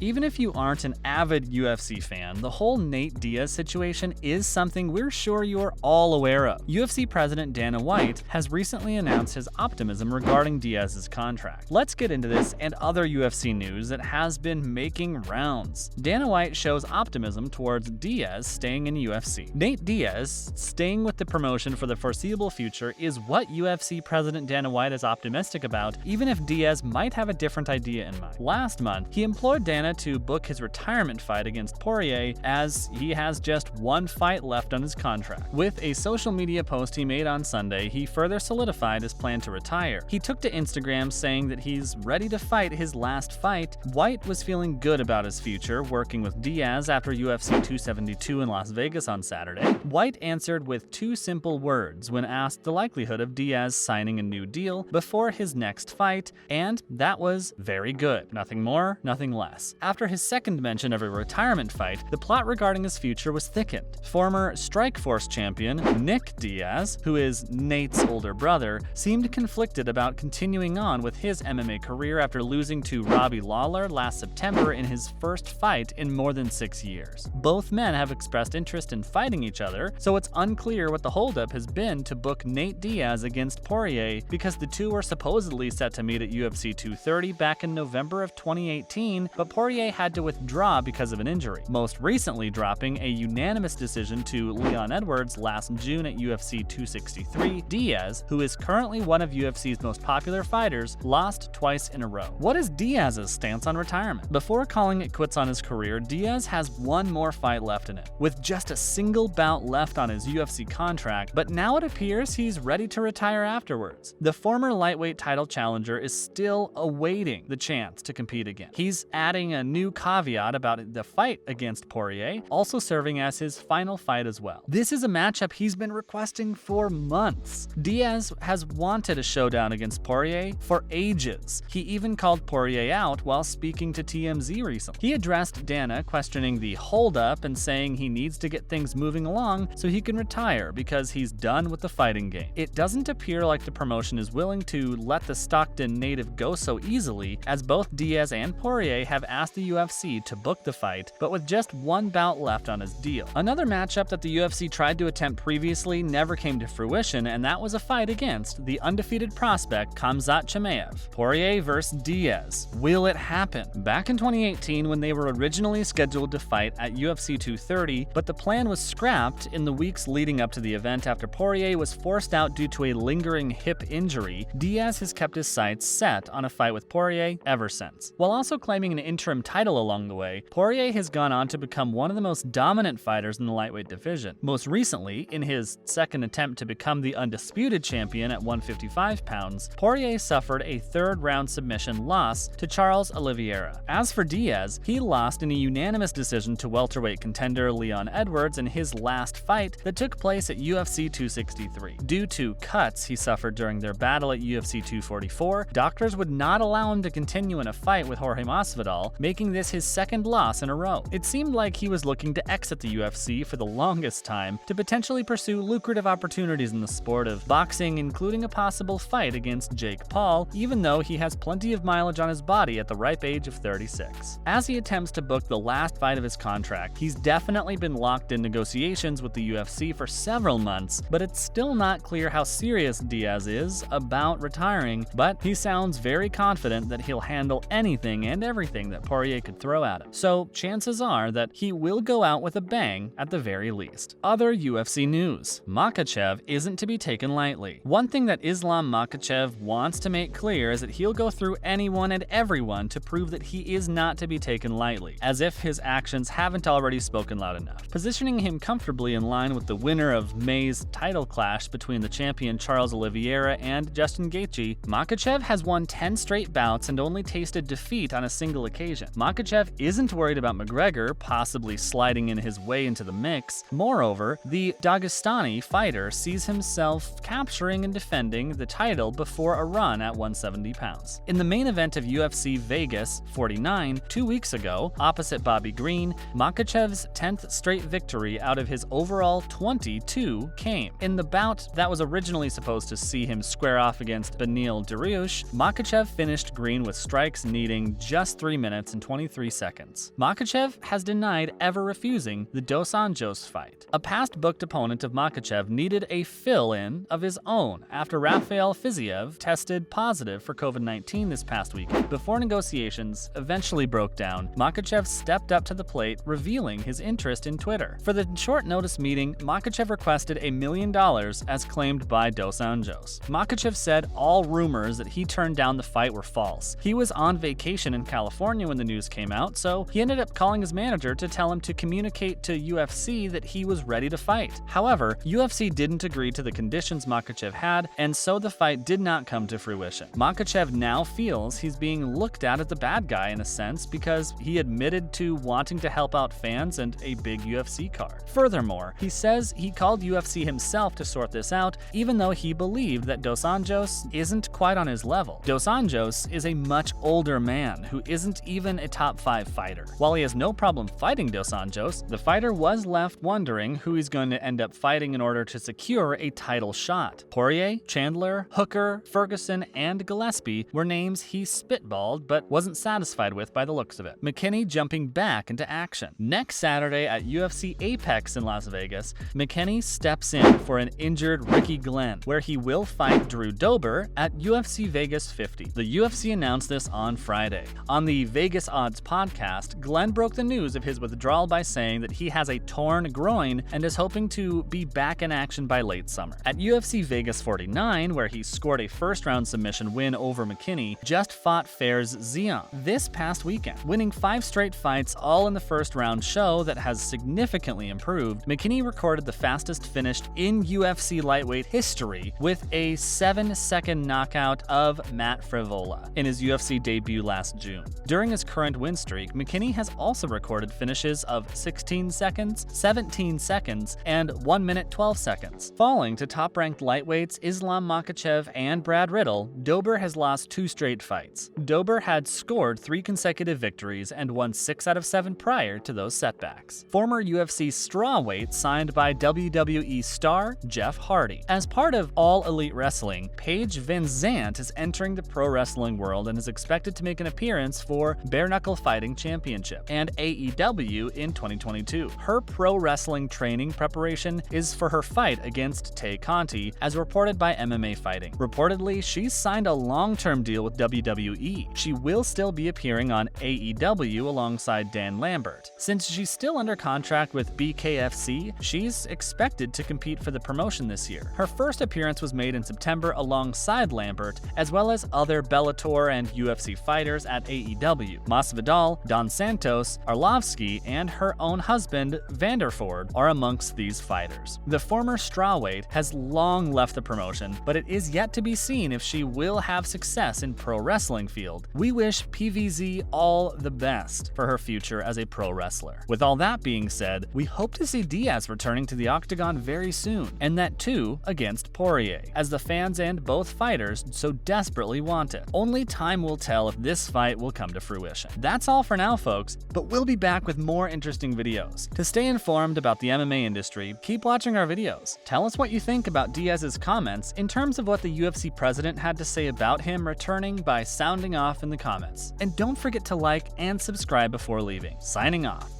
Even if you aren't an avid UFC fan, the whole Nate Diaz situation is something we're sure you're all aware of. UFC President Dana White has recently announced his optimism regarding Diaz's contract. Let's get into this and other UFC news that has been making rounds. Dana White shows optimism towards Diaz staying in UFC. Nate Diaz staying with the promotion for the foreseeable future is what UFC President Dana White is optimistic about, even if Diaz might have a different idea in mind. Last month, he implored Dana to book his retirement fight against Poirier, as he has just one fight left on his contract. With a social media post he made on Sunday, he further solidified his plan to retire. He took to Instagram saying that he's ready to fight his last fight. White was feeling good about his future working with Diaz after UFC 272 in Las Vegas on Saturday. White answered with two simple words when asked the likelihood of Diaz signing a new deal before his next fight, and that was very good. Nothing more, nothing less. After his second mention of a retirement fight, the plot regarding his future was thickened. Former Strikeforce champion Nick Diaz, who is Nate's older brother, seemed conflicted about continuing on with his MMA career after losing to Robbie Lawler last September in his first fight in more than 6 years. Both men have expressed interest in fighting each other, so it's unclear what the holdup has been to book Nate Diaz against Poirier, because the two were supposedly set to meet at UFC 230 back in November of 2018, but Poirier had to withdraw because of an injury, most recently dropping a unanimous decision to Leon Edwards last June at UFC 263. Diaz, who is currently one of UFC's most popular fighters, lost twice in a row. What is Diaz's stance on retirement? Before calling it quits on his career, Diaz has one more fight left in it, with just a single bout left on his UFC contract, but now it appears he's ready to retire afterwards. The former lightweight title challenger is still awaiting the chance to compete again. He's adding a new caveat about the fight against Poirier, also serving as his final fight as well. This is a matchup he's been requesting for months. Diaz has wanted a showdown against Poirier for ages. He even called Poirier out while speaking to TMZ recently. He addressed Dana, questioning the holdup and saying he needs to get things moving along so he can retire because he's done with the fighting game. It doesn't appear like the promotion is willing to let the Stockton native go so easily, as both Diaz and Poirier have asked the UFC to book the fight, but with just one bout left on his deal. Another matchup that the UFC tried to attempt previously never came to fruition, and that was a fight against the undefeated prospect Khamzat Chimaev. Poirier vs. Diaz. Will it happen? Back in 2018, when they were originally scheduled to fight at UFC 230, but the plan was scrapped in the weeks leading up to the event after Poirier was forced out due to a lingering hip injury, Diaz has kept his sights set on a fight with Poirier ever since. While also claiming an interim title along the way, Poirier has gone on to become one of the most dominant fighters in the lightweight division. Most recently, in his second attempt to become the undisputed champion at 155 pounds, Poirier suffered a third-round submission loss to Charles Oliveira. As for Diaz, he lost in a unanimous decision to welterweight contender Leon Edwards in his last fight that took place at UFC 263. Due to cuts he suffered during their battle at UFC 244, doctors would not allow him to continue in a fight with Jorge Masvidal, making this his second loss in a row. It seemed like he was looking to exit the UFC for the longest time to potentially pursue lucrative opportunities in the sport of boxing, including a possible fight against Jake Paul, even though he has plenty of mileage on his body at the ripe age of 36. As he attempts to book the last fight of his contract, he's definitely been locked in negotiations with the UFC for several months, but it's still not clear how serious Diaz is about retiring, but he sounds very confident that he'll handle anything and everything that Poirier could throw at him. So chances are that he will go out with a bang at the very least. Other UFC news. Makhachev isn't to be taken lightly. One thing that Islam Makhachev wants to make clear is that he'll go through anyone and everyone to prove that he is not to be taken lightly, as if his actions haven't already spoken loud enough. Positioning him comfortably in line with the winner of May's title clash between the champion Charles Oliveira and Justin Gaethje, Makhachev has won 10 straight bouts and only tasted defeat on a single occasion. Makhachev isn't worried about McGregor possibly sliding in his way into the mix. Moreover, the Dagestani fighter sees himself capturing and defending the title before a run at 170 pounds. In the main event of UFC Vegas 49 2 weeks ago, opposite Bobby Green, Makhachev's 10th straight victory out of his overall 22 came. In the bout that was originally supposed to see him square off against Beneil Dariush, Makhachev finished Green with strikes needing just 3 minutes in 23 seconds. Makhachev has denied ever refusing the Dos Anjos fight. A past booked opponent of Makhachev needed a fill-in of his own after Rafael Fiziev tested positive for COVID-19 this past week. Before negotiations eventually broke down, Makhachev stepped up to the plate, revealing his interest in Twitter. For the short-notice meeting, Makhachev requested $1 million as claimed by Dos Anjos. Makhachev said all rumors that he turned down the fight were false. He was on vacation in California when the news came out, so he ended up calling his manager to tell him to communicate to UFC that he was ready to fight. However, UFC didn't agree to the conditions Makhachev had, and so the fight did not come to fruition. Makhachev now feels he's being looked at as the bad guy in a sense because he admitted to wanting to help out fans and a big UFC card. Furthermore, he says he called UFC himself to sort this out, even though he believed that Dos Anjos isn't quite on his level. Dos Anjos is a much older man who isn't even a top 5 fighter. While he has no problem fighting Dos Anjos, the fighter was left wondering who he's going to end up fighting in order to secure a title shot. Poirier, Chandler, Hooker, Ferguson, and Gillespie were names he spitballed but wasn't satisfied with by the looks of it. McKinney jumping back into action. Next Saturday at UFC Apex in Las Vegas, McKinney steps in for an injured Ricky Glenn, where he will fight Drew Dober at UFC Vegas 50. The UFC announced this on Friday. On the Vegas Odds podcast, Glenn broke the news of his withdrawal by saying that he has a torn groin and is hoping to be back in action by late summer. At UFC Vegas 49, where he scored a first-round submission win over McKinney, just fought Fair's Xiaonan this past weekend, winning 5 straight fights all in the first-round show that has significantly improved. McKinney recorded the fastest finished in UFC lightweight history with a 7-second knockout of Matt Frivola in his UFC debut last June. During his current win streak, McKinney has also recorded finishes of 16 seconds, 17 seconds, and 1 minute 12 seconds. Falling to top-ranked lightweights Islam Makhachev and Brad Riddle, Dober has lost 2 straight fights. Dober had scored 3 consecutive victories and won 6 out of 7 prior to those setbacks. Former UFC strawweight signed by WWE star Jeff Hardy. As part of All Elite Wrestling, Paige Van Zandt is entering the pro wrestling world and is expected to make an appearance for Bare Knuckle Fighting Championship and AEW in 2022. Her pro wrestling training preparation is for her fight against Tay Conti, as reported by MMA Fighting. Reportedly, she's signed a long-term deal with WWE. She will still be appearing on AEW alongside Dan Lambert. Since she's still under contract with BKFC, she's expected to compete for the promotion this year. Her first appearance was made in September alongside Lambert, as well as other Bellator and UFC fighters at AEW. Masvidal, Don Santos, Arlovsky, and her own husband, Vanderford, are amongst these fighters. The former strawweight has long left the promotion, but it is yet to be seen if she will have success in pro wrestling field. We wish PVZ all the best for her future as a pro wrestler. With all that being said, we hope to see Diaz returning to the octagon very soon, and that too against Poirier, as the fans and both fighters so desperately want it. Only time will tell if this fight will come to fruition. That's all for now, folks, but we'll be back with more interesting videos. To stay informed about the MMA industry, keep watching our videos. Tell us what you think about Diaz's comments in terms of what the UFC president had to say about him returning by sounding off in the comments. And don't forget to like and subscribe before leaving. Signing off.